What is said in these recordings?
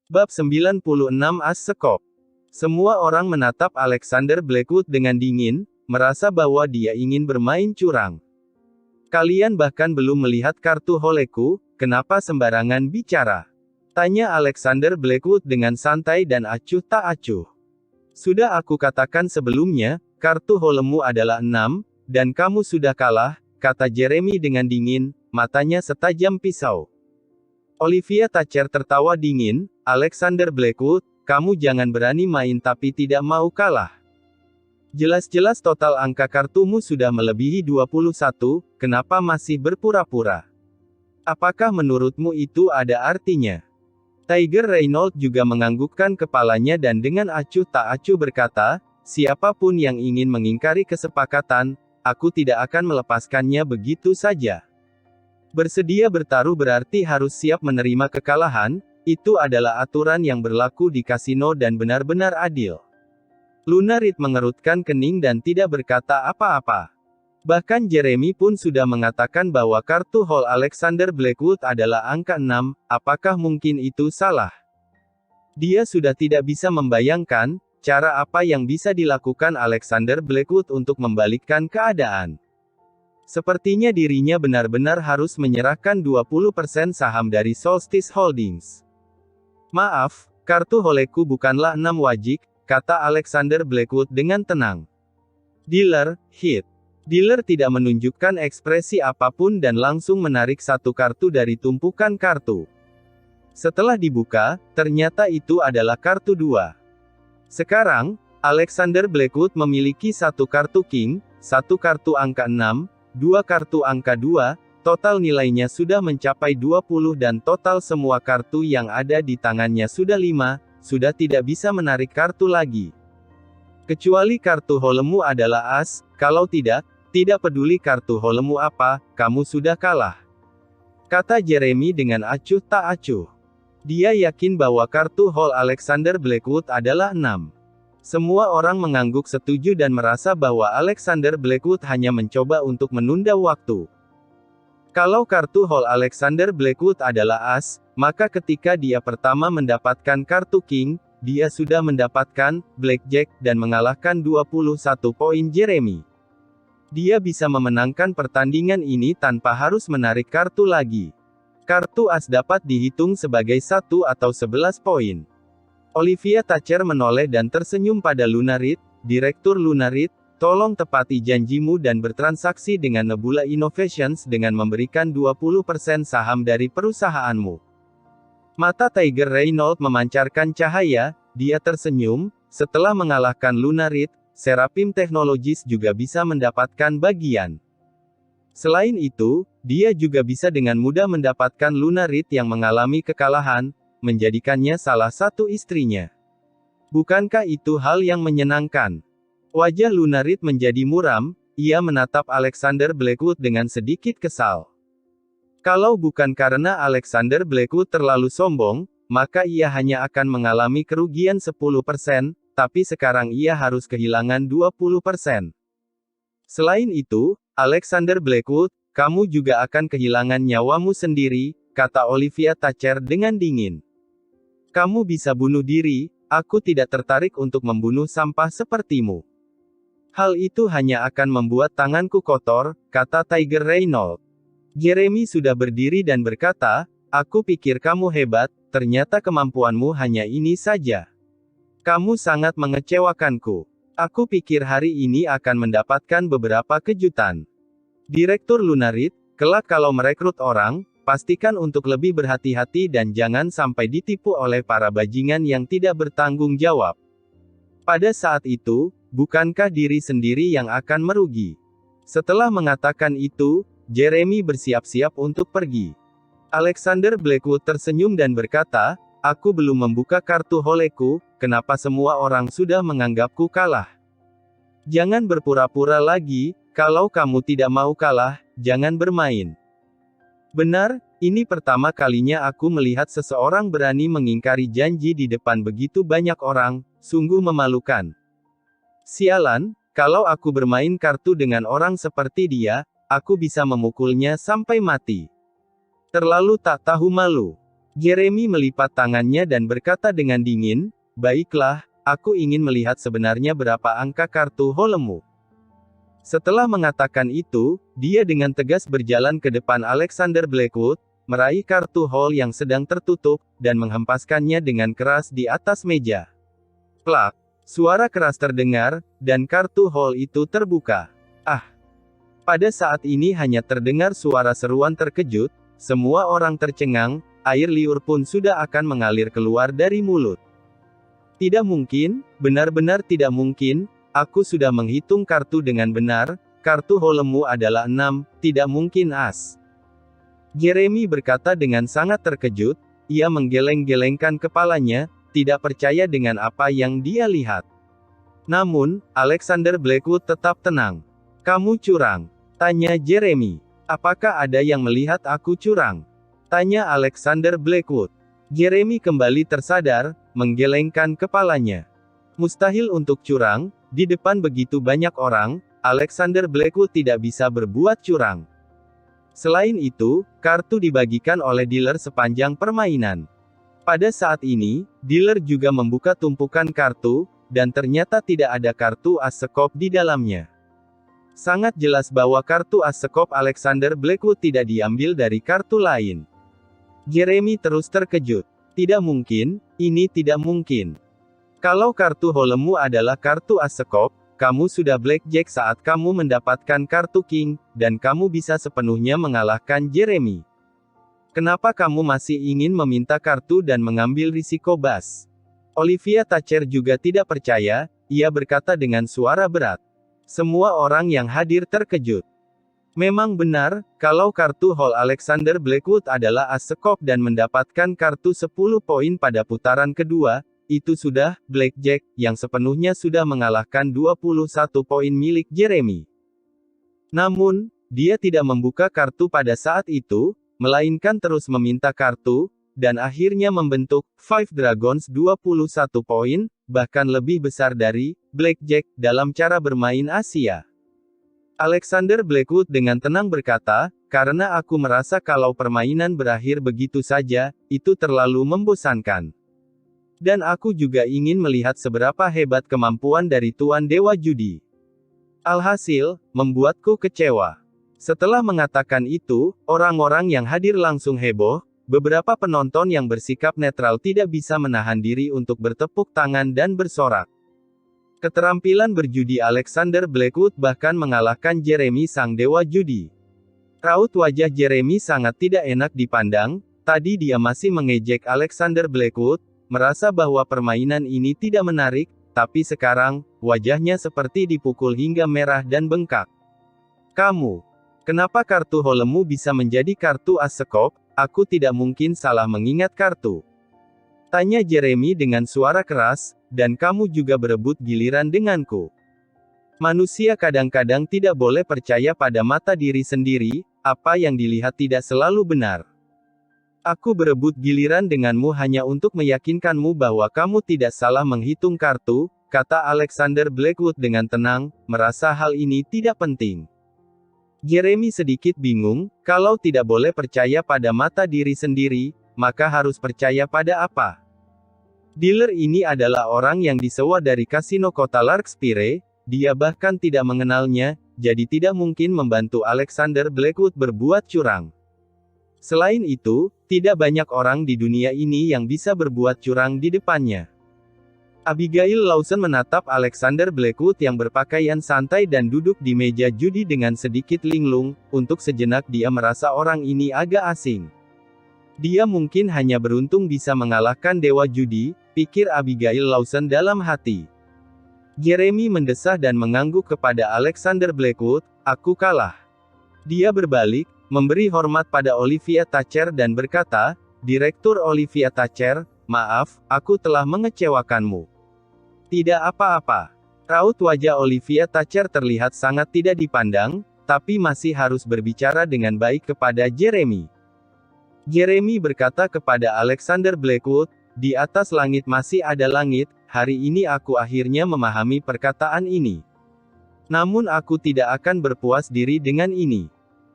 Bab 96 As Sekop. Semua orang menatap Alexander Blackwood dengan dingin, merasa bahwa dia ingin bermain curang. Kalian bahkan belum melihat kartu holeku, kenapa sembarangan bicara? Tanya Alexander Blackwood dengan santai dan acuh tak acuh. Sudah aku katakan sebelumnya, kartu holemu adalah 6, dan kamu sudah kalah, kata Jeremy dengan dingin, matanya setajam pisau. Olivia Thatcher tertawa dingin, Alexander Blackwood, kamu jangan berani main tapi tidak mau kalah. Jelas-jelas total angka kartumu sudah melebihi 21, kenapa masih berpura-pura? Apakah menurutmu itu ada artinya? Tiger Reynolds juga menganggukkan kepalanya dan dengan acuh tak acuh berkata, siapapun yang ingin mengingkari kesepakatan, aku tidak akan melepaskannya begitu saja. Bersedia bertaruh berarti harus siap menerima kekalahan, itu adalah aturan yang berlaku di kasino dan benar-benar adil. Luna Reed mengerutkan kening dan tidak berkata apa-apa. Bahkan Jeremy pun sudah mengatakan bahwa kartu hol Alexander Blackwood adalah angka 6, apakah mungkin itu salah? Dia sudah tidak bisa membayangkan, cara apa yang bisa dilakukan Alexander Blackwood untuk membalikkan keadaan. Sepertinya dirinya benar-benar harus menyerahkan 20% saham dari Solstice Holdings. Maaf, kartu holeku bukanlah 6 wajik, kata Alexander Blackwood dengan tenang. Dealer, hit. Dealer tidak menunjukkan ekspresi apapun dan langsung menarik satu kartu dari tumpukan kartu. Setelah dibuka, ternyata itu adalah kartu 2. Sekarang, Alexander Blackwood memiliki satu kartu king, satu kartu angka 6, dua kartu angka 2, total nilainya sudah mencapai 20 dan total semua kartu yang ada di tangannya sudah 5, sudah tidak bisa menarik kartu lagi. Kecuali kartu holemu adalah as, kalau tidak peduli kartu holemu apa, kamu sudah kalah. Kata Jeremy dengan acuh tak acuh. Dia yakin bahwa kartu hol Alexander Blackwood adalah 6. Semua orang mengangguk setuju dan merasa bahwa Alexander Blackwood hanya mencoba untuk menunda waktu. Kalau kartu hol Alexander Blackwood adalah as, maka ketika dia pertama mendapatkan kartu king, dia sudah mendapatkan blackjack dan mengalahkan 21 poin Jeremy. Dia bisa memenangkan pertandingan ini tanpa harus menarik kartu lagi. Kartu as dapat dihitung sebagai 1 atau 11 poin. Olivia Thatcher menoleh dan tersenyum pada Luna Reed, Direktur Luna Reed, tolong tepati janjimu dan bertransaksi dengan Nebula Innovations dengan memberikan 20% saham dari perusahaanmu. Mata Tiger Reynolds memancarkan cahaya, dia tersenyum, setelah mengalahkan Luna Reed, Seraphim Technologies juga bisa mendapatkan bagian. Selain itu, dia juga bisa dengan mudah mendapatkan Luna Reed yang mengalami kekalahan, menjadikannya salah satu istrinya. Bukankah itu hal yang menyenangkan? Wajah Luna Reed menjadi muram, ia menatap Alexander Blackwood dengan sedikit kesal. Kalau bukan karena Alexander Blackwood terlalu sombong, maka ia hanya akan mengalami kerugian 10%, tapi sekarang ia harus kehilangan 20%. Selain itu, Alexander Blackwood, kamu juga akan kehilangan nyawamu sendiri, kata Olivia Thatcher dengan dingin. Kamu bisa bunuh diri, aku tidak tertarik untuk membunuh sampah sepertimu. Hal itu hanya akan membuat tanganku kotor, kata Tiger Reynolds. Jeremy sudah berdiri dan berkata, aku pikir kamu hebat, ternyata kemampuanmu hanya ini saja. Kamu sangat mengecewakanku. Aku pikir hari ini akan mendapatkan beberapa kejutan. Direktur Luna Reed, kelak kalau merekrut orang, pastikan untuk lebih berhati-hati dan jangan sampai ditipu oleh para bajingan yang tidak bertanggung jawab. Pada saat itu, bukankah diri sendiri yang akan merugi? Setelah mengatakan itu, Jeremy bersiap-siap untuk pergi. Alexander Blackwood tersenyum dan berkata, aku belum membuka kartu holeku, kenapa semua orang sudah menganggapku kalah? Jangan berpura-pura lagi, kalau kamu tidak mau kalah, jangan bermain. Benar, ini pertama kalinya aku melihat seseorang berani mengingkari janji di depan begitu banyak orang, sungguh memalukan. Sialan, kalau aku bermain kartu dengan orang seperti dia, aku bisa memukulnya sampai mati. Terlalu tak tahu malu. Jeremy melipat tangannya dan berkata dengan dingin, "Baiklah, aku ingin melihat sebenarnya berapa angka kartu holemu." Setelah mengatakan itu, dia dengan tegas berjalan ke depan Alexander Blackwood, meraih kartu hol yang sedang tertutup, dan menghempaskannya dengan keras di atas meja. Plak! Suara keras terdengar, dan kartu hol itu terbuka. Ah! Pada saat ini hanya terdengar suara seruan terkejut, semua orang tercengang, air liur pun sudah akan mengalir keluar dari mulut. Tidak mungkin, benar-benar tidak mungkin, aku sudah menghitung kartu dengan benar, kartu holemu adalah 6, tidak mungkin as. Jeremy berkata dengan sangat terkejut, ia menggeleng-gelengkan kepalanya, tidak percaya dengan apa yang dia lihat. Namun, Alexander Blackwood tetap tenang. "Kamu curang?" tanya Jeremy. "Apakah ada yang melihat aku curang?" tanya Alexander Blackwood. Jeremy kembali tersadar, menggelengkan kepalanya. Mustahil untuk curang, di depan begitu banyak orang, Alexander Blackwood tidak bisa berbuat curang. Selain itu, kartu dibagikan oleh dealer sepanjang permainan. Pada saat ini, dealer juga membuka tumpukan kartu, dan ternyata tidak ada kartu as sekop di dalamnya. Sangat jelas bahwa kartu as sekop Alexander Blackwood tidak diambil dari kartu lain. Jeremy terus terkejut. Tidak mungkin, ini tidak mungkin. Kalau kartu holemu adalah kartu as sekop, kamu sudah blackjack saat kamu mendapatkan kartu king, dan kamu bisa sepenuhnya mengalahkan Jeremy. Kenapa kamu masih ingin meminta kartu dan mengambil risiko bas? Olivia Thatcher juga tidak percaya, ia berkata dengan suara berat. Semua orang yang hadir terkejut. Memang benar, kalau kartu hol Alexander Blackwood adalah as sekop dan mendapatkan kartu 10 poin pada putaran kedua, itu sudah blackjack, yang sepenuhnya sudah mengalahkan 21 poin milik Jeremy. Namun, dia tidak membuka kartu pada saat itu, melainkan terus meminta kartu, dan akhirnya membentuk Five Dragons 21 poin, bahkan lebih besar dari blackjack dalam cara bermain Asia. Alexander Blackwood dengan tenang berkata, "Karena aku merasa kalau permainan berakhir begitu saja, itu terlalu membosankan. Dan aku juga ingin melihat seberapa hebat kemampuan dari Tuan Dewa Judi. Alhasil, membuatku kecewa." Setelah mengatakan itu, orang-orang yang hadir langsung heboh, beberapa penonton yang bersikap netral tidak bisa menahan diri untuk bertepuk tangan dan bersorak. Keterampilan berjudi Alexander Blackwood bahkan mengalahkan Jeremy sang dewa judi. Raut wajah Jeremy sangat tidak enak dipandang, tadi dia masih mengejek Alexander Blackwood, merasa bahwa permainan ini tidak menarik, tapi sekarang, wajahnya seperti dipukul hingga merah dan bengkak. "Kamu. Kenapa kartu holemu bisa menjadi kartu as sekop? Aku tidak mungkin salah mengingat kartu," tanya Jeremy dengan suara keras, "dan kamu juga berebut giliran denganku." Manusia kadang-kadang tidak boleh percaya pada mata diri sendiri, apa yang dilihat tidak selalu benar. "Aku berebut giliran denganmu hanya untuk meyakinkanmu bahwa kamu tidak salah menghitung kartu," kata Alexander Blackwood dengan tenang, merasa hal ini tidak penting. Jeremy sedikit bingung, kalau tidak boleh percaya pada mata diri sendiri, maka harus percaya pada apa? Dealer ini adalah orang yang disewa dari kasino kota Larkspire, dia bahkan tidak mengenalnya, jadi tidak mungkin membantu Alexander Blackwood berbuat curang. Selain itu, tidak banyak orang di dunia ini yang bisa berbuat curang di depannya. Abigail Lawson menatap Alexander Blackwood yang berpakaian santai dan duduk di meja judi dengan sedikit linglung, untuk sejenak dia merasa orang ini agak asing. Dia mungkin hanya beruntung bisa mengalahkan dewa judi, pikir Abigail Lawson dalam hati. Jeremy mendesah dan mengangguk kepada Alexander Blackwood, "Aku kalah." Dia berbalik, memberi hormat pada Olivia Thatcher dan berkata, "Direktur Olivia Thatcher, maaf, aku telah mengecewakanmu." "Tidak apa-apa." Raut wajah Olivia Thatcher terlihat sangat tidak dipandang, tapi masih harus berbicara dengan baik kepada Jeremy. Jeremy berkata kepada Alexander Blackwood, "Di atas langit masih ada langit, hari ini aku akhirnya memahami perkataan ini. Namun aku tidak akan berpuas diri dengan ini.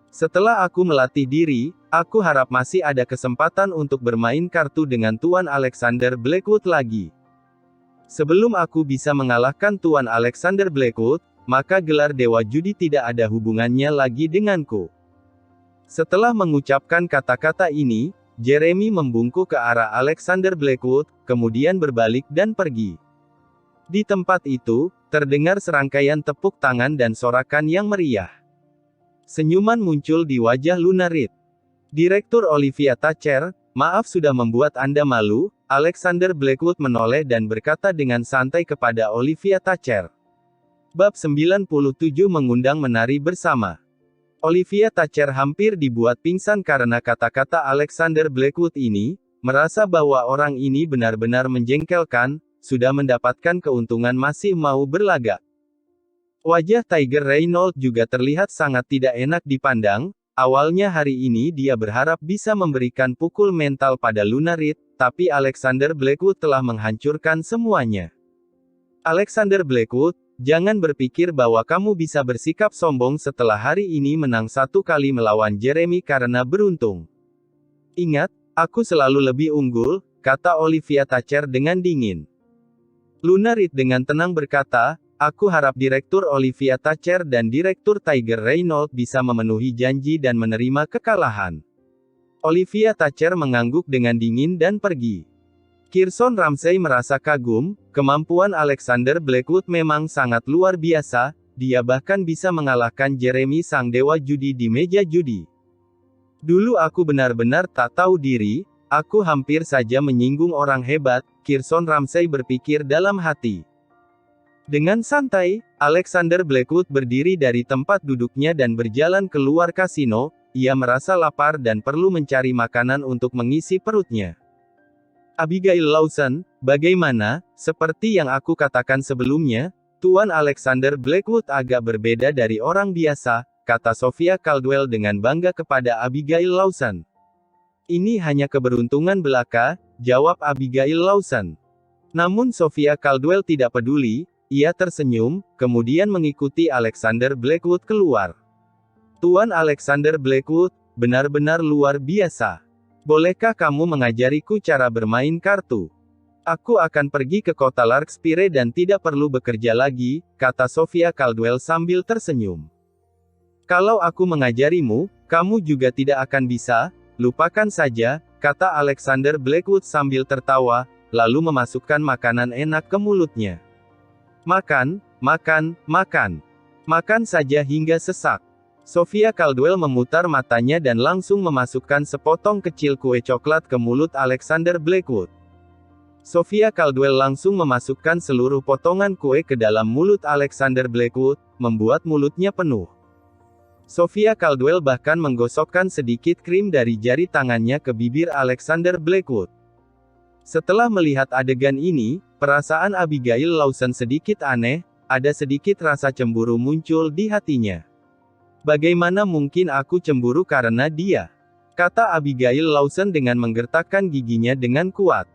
Setelah aku melatih diri, Aku harap masih ada kesempatan untuk bermain kartu dengan Tuan Alexander Blackwood lagi. Sebelum aku bisa mengalahkan Tuan Alexander Blackwood, maka gelar Dewa Judi tidak ada hubungannya lagi denganku. Setelah mengucapkan kata-kata ini, Jeremy membungkuk ke arah Alexander Blackwood, kemudian berbalik dan pergi. Di tempat itu, terdengar serangkaian tepuk tangan dan sorakan yang meriah. Senyuman muncul di wajah Lunarid. Direktur Olivia Thatcher, maaf sudah membuat Anda malu, Alexander Blackwood menoleh dan berkata dengan santai kepada Olivia Thatcher. Bab 97 mengundang menari bersama. Olivia Thatcher hampir dibuat pingsan karena kata-kata Alexander Blackwood ini, merasa bahwa orang ini benar-benar menjengkelkan, sudah mendapatkan keuntungan masih mau berlagak. Wajah Tiger Reynolds juga terlihat sangat tidak enak dipandang. Awalnya hari ini dia berharap bisa memberikan pukul mental pada Lunarid, tapi Alexander Blackwood telah menghancurkan semuanya. Alexander Blackwood, jangan berpikir bahwa kamu bisa bersikap sombong setelah hari ini menang 1 kali melawan Jeremy karena beruntung. Ingat, aku selalu lebih unggul, kata Olivia Thatcher dengan dingin. Lunarid dengan tenang berkata, aku harap Direktur Olivia Thatcher dan Direktur Tiger Reynolds bisa memenuhi janji dan menerima kekalahan. Olivia Thatcher mengangguk dengan dingin dan pergi. Kirson Ramsay merasa kagum, kemampuan Alexander Blackwood memang sangat luar biasa, dia bahkan bisa mengalahkan Jeremy sang dewa judi di meja judi. Dulu aku benar-benar tak tahu diri, aku hampir saja menyinggung orang hebat, Kirson Ramsay berpikir dalam hati. Dengan santai, Alexander Blackwood berdiri dari tempat duduknya dan berjalan keluar kasino, ia merasa lapar dan perlu mencari makanan untuk mengisi perutnya. Abigail Lawson, bagaimana? Seperti yang aku katakan sebelumnya, Tuan Alexander Blackwood agak berbeda dari orang biasa, kata Sophia Caldwell dengan bangga kepada Abigail Lawson. Ini hanya keberuntungan belaka, jawab Abigail Lawson. Namun Sophia Caldwell tidak peduli, ia tersenyum, kemudian mengikuti Alexander Blackwood keluar. Tuan Alexander Blackwood, benar-benar luar biasa. Bolehkah kamu mengajariku cara bermain kartu? Aku akan pergi ke kota Larkspire dan tidak perlu bekerja lagi, kata Sophia Caldwell sambil tersenyum. Kalau aku mengajarimu, kamu juga tidak akan bisa, lupakan saja, kata Alexander Blackwood sambil tertawa, lalu memasukkan makanan enak ke mulutnya. Makan, makan, makan. Makan saja hingga sesak. Sophia Caldwell memutar matanya dan langsung memasukkan sepotong kecil kue coklat ke mulut Alexander Blackwood. Sophia Caldwell langsung memasukkan seluruh potongan kue ke dalam mulut Alexander Blackwood, membuat mulutnya penuh. Sophia Caldwell bahkan menggosokkan sedikit krim dari jari tangannya ke bibir Alexander Blackwood. Setelah melihat adegan ini, perasaan Abigail Lawson sedikit aneh, ada sedikit rasa cemburu muncul di hatinya. Bagaimana mungkin aku cemburu karena dia? Kata Abigail Lawson dengan menggertakkan giginya dengan kuat.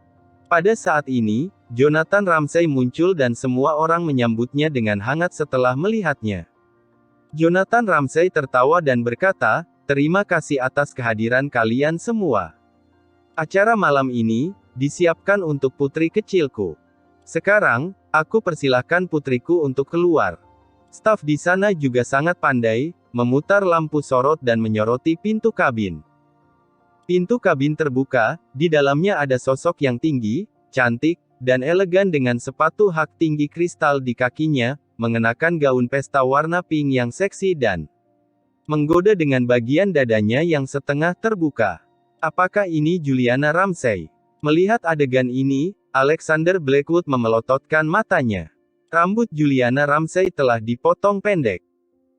Pada saat ini, Jonathan Ramsay muncul dan semua orang menyambutnya dengan hangat setelah melihatnya. Jonathan Ramsay tertawa dan berkata, terima kasih atas kehadiran kalian semua. Acara malam ini disiapkan untuk putri kecilku. Sekarang, aku persilahkan putriku untuk keluar. Staf di sana juga sangat pandai, memutar lampu sorot dan menyoroti pintu kabin. Pintu kabin terbuka, di dalamnya ada sosok yang tinggi, cantik, dan elegan dengan sepatu hak tinggi kristal di kakinya, mengenakan gaun pesta warna pink yang seksi dan menggoda dengan bagian dadanya yang setengah terbuka. Apakah ini Juliana Ramsay? Melihat adegan ini, Alexander Blackwood memelototkan matanya. Rambut Juliana Ramsay telah dipotong pendek.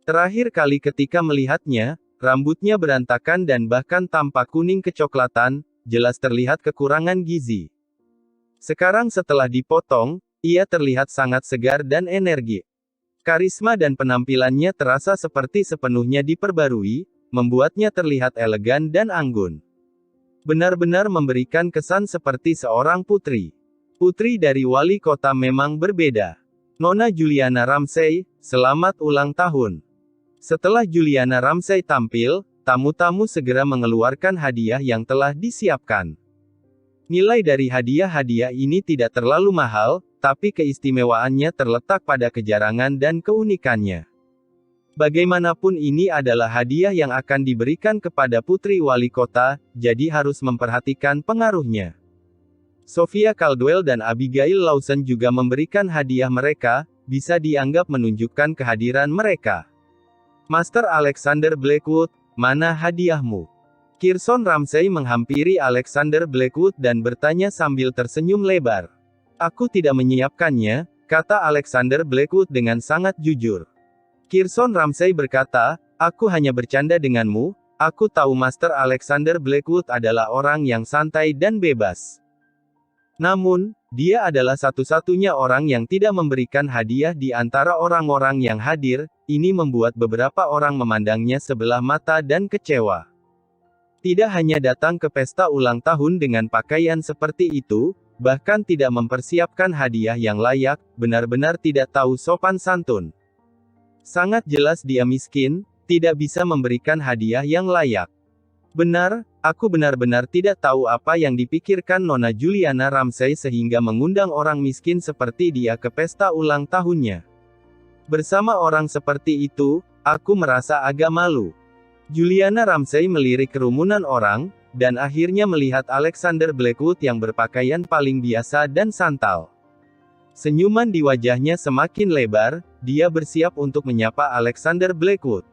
Terakhir kali ketika melihatnya, rambutnya berantakan dan bahkan tampak kuning kecoklatan, jelas terlihat kekurangan gizi. Sekarang setelah dipotong, ia terlihat sangat segar dan energi. Karisma dan penampilannya terasa seperti sepenuhnya diperbarui, membuatnya terlihat elegan dan anggun. Benar-benar memberikan kesan seperti seorang putri. Putri dari wali kota memang berbeda. Nona Juliana Ramsay, selamat ulang tahun. Setelah Juliana Ramsay tampil, tamu-tamu segera mengeluarkan hadiah yang telah disiapkan. Nilai dari hadiah-hadiah ini tidak terlalu mahal, tapi keistimewaannya terletak pada kejarangan dan keunikannya. Bagaimanapun ini adalah hadiah yang akan diberikan kepada putri wali kota, jadi harus memperhatikan pengaruhnya. Sophia Caldwell dan Abigail Lawson juga memberikan hadiah mereka, bisa dianggap menunjukkan kehadiran mereka. Master Alexander Blackwood, mana hadiahmu? Kirson Ramsay menghampiri Alexander Blackwood dan bertanya sambil tersenyum lebar. Aku tidak menyiapkannya, kata Alexander Blackwood dengan sangat jujur. Kirson Ramsay berkata, aku hanya bercanda denganmu, aku tahu Master Alexander Blackwood adalah orang yang santai dan bebas. Namun, dia adalah satu-satunya orang yang tidak memberikan hadiah di antara orang-orang yang hadir, ini membuat beberapa orang memandangnya sebelah mata dan kecewa. Tidak hanya datang ke pesta ulang tahun dengan pakaian seperti itu, bahkan tidak mempersiapkan hadiah yang layak, benar-benar tidak tahu sopan santun. Sangat jelas dia miskin, tidak bisa memberikan hadiah yang layak. Benar, aku benar-benar tidak tahu apa yang dipikirkan Nona Juliana Ramsay sehingga mengundang orang miskin seperti dia ke pesta ulang tahunnya. Bersama orang seperti itu, aku merasa agak malu. Juliana Ramsay melirik kerumunan orang, dan akhirnya melihat Alexander Blackwood yang berpakaian paling biasa dan santal. Senyuman di wajahnya semakin lebar, dia bersiap untuk menyapa Alexander Blackwood.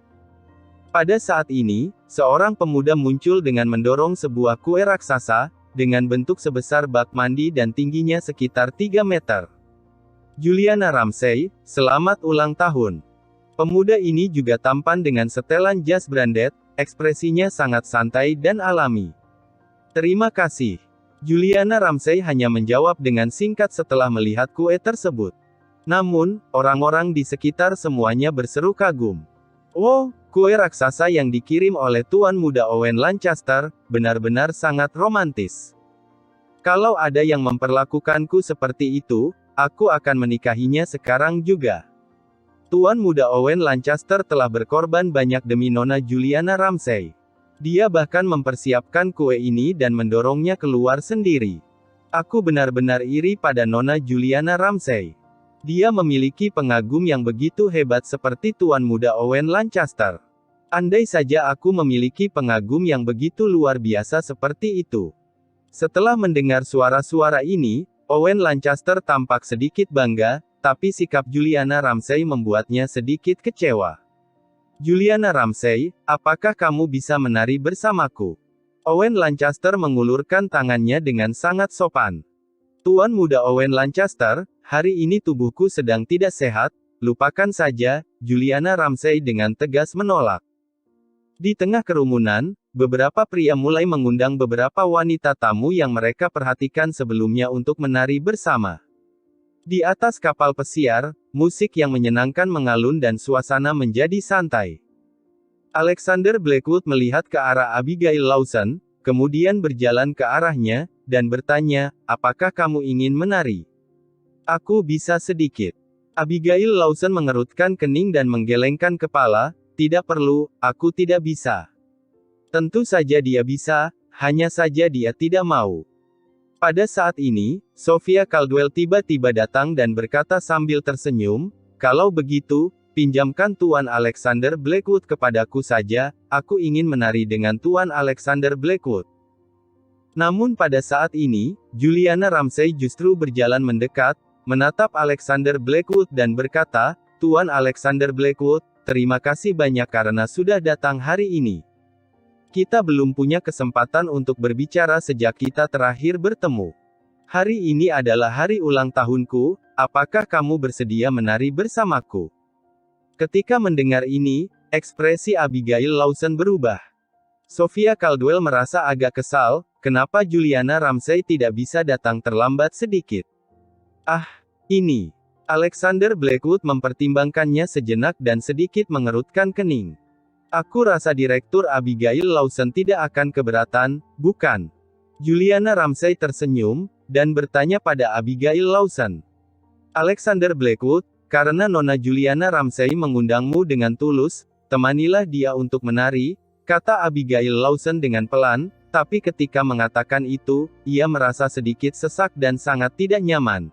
Pada saat ini, seorang pemuda muncul dengan mendorong sebuah kue raksasa, dengan bentuk sebesar bak mandi dan tingginya sekitar 3 meter. Juliana Ramsay, selamat ulang tahun. Pemuda ini juga tampan dengan setelan jas branded, ekspresinya sangat santai dan alami. Terima kasih. Juliana Ramsay hanya menjawab dengan singkat setelah melihat kue tersebut. Namun, orang-orang di sekitar semuanya berseru kagum. Oh, kue raksasa yang dikirim oleh Tuan Muda Owen Lancaster, benar-benar sangat romantis. Kalau ada yang memperlakukanku seperti itu, aku akan menikahinya sekarang juga. Tuan Muda Owen Lancaster telah berkorban banyak demi Nona Juliana Ramsay. Dia bahkan mempersiapkan kue ini dan mendorongnya keluar sendiri. Aku benar-benar iri pada Nona Juliana Ramsay. Dia memiliki pengagum yang begitu hebat seperti Tuan Muda Owen Lancaster. Andai saja aku memiliki pengagum yang begitu luar biasa seperti itu. Setelah mendengar suara-suara ini, Owen Lancaster tampak sedikit bangga, tapi sikap Juliana Ramsay membuatnya sedikit kecewa. Juliana Ramsay, apakah kamu bisa menari bersamaku? Owen Lancaster mengulurkan tangannya dengan sangat sopan. Tuan Muda Owen Lancaster, hari ini tubuhku sedang tidak sehat, lupakan saja, Juliana Ramsay dengan tegas menolak. Di tengah kerumunan, beberapa pria mulai mengundang beberapa wanita tamu yang mereka perhatikan sebelumnya untuk menari bersama. Di atas kapal pesiar, musik yang menyenangkan mengalun dan suasana menjadi santai. Alexander Blackwood melihat ke arah Abigail Lawson, kemudian berjalan ke arahnya, dan bertanya, apakah kamu ingin menari? Aku bisa sedikit. Abigail Lawson mengerutkan kening dan menggelengkan kepala, tidak perlu, aku tidak bisa. Tentu saja dia bisa, hanya saja dia tidak mau. Pada saat ini, Sophia Caldwell tiba-tiba datang dan berkata sambil tersenyum, kalau begitu, pinjamkan Tuan Alexander Blackwood kepadaku saja, aku ingin menari dengan Tuan Alexander Blackwood. Namun pada saat ini, Juliana Ramsay justru berjalan mendekat, menatap Alexander Blackwood dan berkata, Tuan Alexander Blackwood, terima kasih banyak karena sudah datang hari ini. Kita belum punya kesempatan untuk berbicara sejak kita terakhir bertemu. Hari ini adalah hari ulang tahunku, apakah kamu bersedia menari bersamaku? Ketika mendengar ini, ekspresi Abigail Lawson berubah. Sophia Caldwell merasa agak kesal, kenapa Juliana Ramsay tidak bisa datang terlambat sedikit. Ini. Alexander Blackwood mempertimbangkannya sejenak dan sedikit mengerutkan kening. Aku rasa Direktur Abigail Lawson tidak akan keberatan, bukan? Juliana Ramsay tersenyum, dan bertanya pada Abigail Lawson. Alexander Blackwood, karena Nona Juliana Ramsay mengundangmu dengan tulus, temanilah dia untuk menari, kata Abigail Lawson dengan pelan, tapi ketika mengatakan itu, ia merasa sedikit sesak dan sangat tidak nyaman.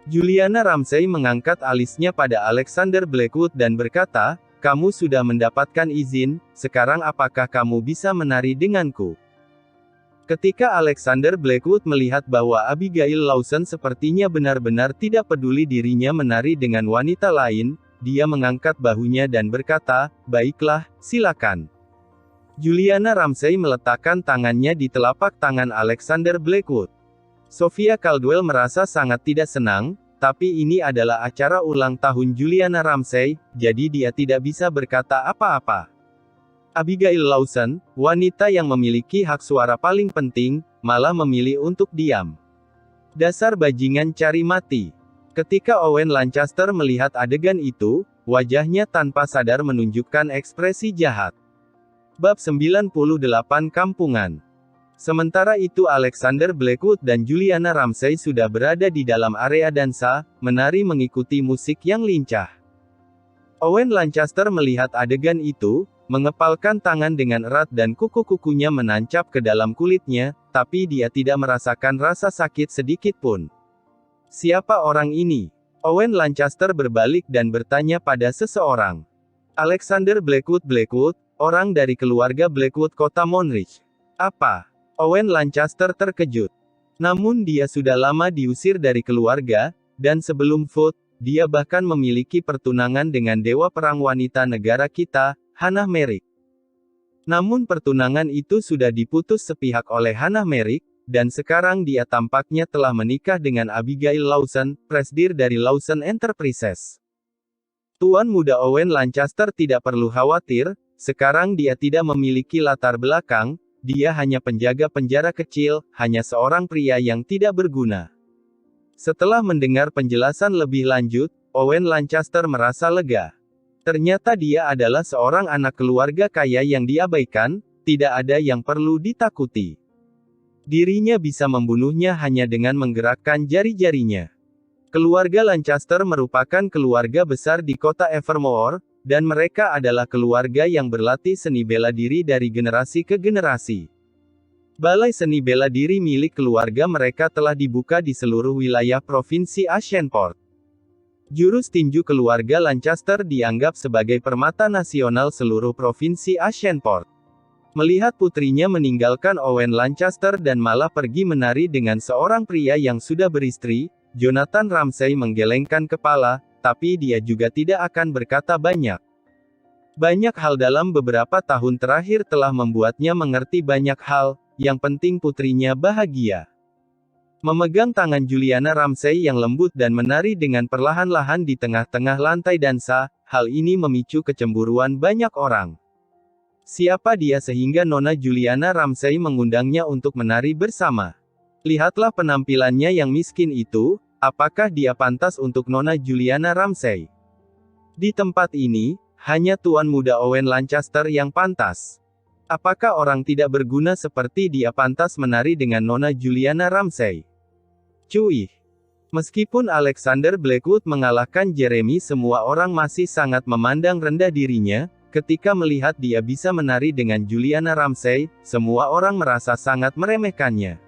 Juliana Ramsay mengangkat alisnya pada Alexander Blackwood dan berkata, "Kamu sudah mendapatkan izin, sekarang apakah kamu bisa menari denganku?" Ketika Alexander Blackwood melihat bahwa Abigail Lawson sepertinya benar-benar tidak peduli dirinya menari dengan wanita lain, dia mengangkat bahunya dan berkata, "Baiklah, silakan." Juliana Ramsay meletakkan tangannya di telapak tangan Alexander Blackwood. Sophia Caldwell merasa sangat tidak senang, tapi ini adalah acara ulang tahun Juliana Ramsay, jadi dia tidak bisa berkata apa-apa. Abigail Lawson, wanita yang memiliki hak suara paling penting, malah memilih untuk diam. Dasar bajingan cari mati. Ketika Owen Lancaster melihat adegan itu, wajahnya tanpa sadar menunjukkan ekspresi jahat. Bab 98 Kampungan. Sementara itu Alexander Blackwood dan Juliana Ramsay sudah berada di dalam area dansa, menari mengikuti musik yang lincah. Owen Lancaster melihat adegan itu, mengepalkan tangan dengan erat dan kuku-kukunya menancap ke dalam kulitnya, tapi dia tidak merasakan rasa sakit sedikit pun. "Siapa orang ini?" Owen Lancaster berbalik dan bertanya pada seseorang. "Alexander Blackwood, orang dari keluarga Blackwood kota Monridge." "Apa?" Owen Lancaster terkejut. Namun dia sudah lama diusir dari keluarga, dan sebelum vote, dia bahkan memiliki pertunangan dengan dewa perang wanita negara kita, Hannah Merrick. Namun pertunangan itu sudah diputus sepihak oleh Hannah Merrick, dan sekarang dia tampaknya telah menikah dengan Abigail Lawson, presidir dari Lawson Enterprises. Tuan muda Owen Lancaster tidak perlu khawatir, sekarang dia tidak memiliki latar belakang, dia hanya penjaga penjara kecil, hanya seorang pria yang tidak berguna. Setelah mendengar penjelasan lebih lanjut, Owen Lancaster merasa lega. Ternyata dia adalah seorang anak keluarga kaya yang diabaikan, tidak ada yang perlu ditakuti. Dirinya bisa membunuhnya hanya dengan menggerakkan jari-jarinya. Keluarga Lancaster merupakan keluarga besar di kota Evermore, dan mereka adalah keluarga yang berlatih seni bela diri dari generasi ke generasi. Balai seni bela diri milik keluarga mereka telah dibuka di seluruh wilayah provinsi Ashenport. Jurus tinju keluarga Lancaster dianggap sebagai permata nasional seluruh provinsi Ashenport. Melihat putrinya meninggalkan Owen Lancaster dan malah pergi menari dengan seorang pria yang sudah beristri, Jonathan Ramsay menggelengkan kepala, tapi dia juga tidak akan berkata banyak. Banyak hal dalam beberapa tahun terakhir telah membuatnya mengerti banyak hal, yang penting putrinya bahagia. Memegang tangan Juliana Ramsay yang lembut dan menari dengan perlahan-lahan di tengah-tengah lantai dansa, hal ini memicu kecemburuan banyak orang. Siapa dia sehingga Nona Juliana Ramsay mengundangnya untuk menari bersama? Lihatlah penampilannya yang miskin itu, apakah dia pantas untuk Nona Juliana Ramsay? Di tempat ini, hanya tuan muda Owen Lancaster yang pantas. Apakah orang tidak berguna seperti dia pantas menari dengan Nona Juliana Ramsay? Cuih. Meskipun Alexander Blackwood mengalahkan Jeremy, semua orang masih sangat memandang rendah dirinya. Ketika melihat dia bisa menari dengan Juliana Ramsay, semua orang merasa sangat meremehkannya.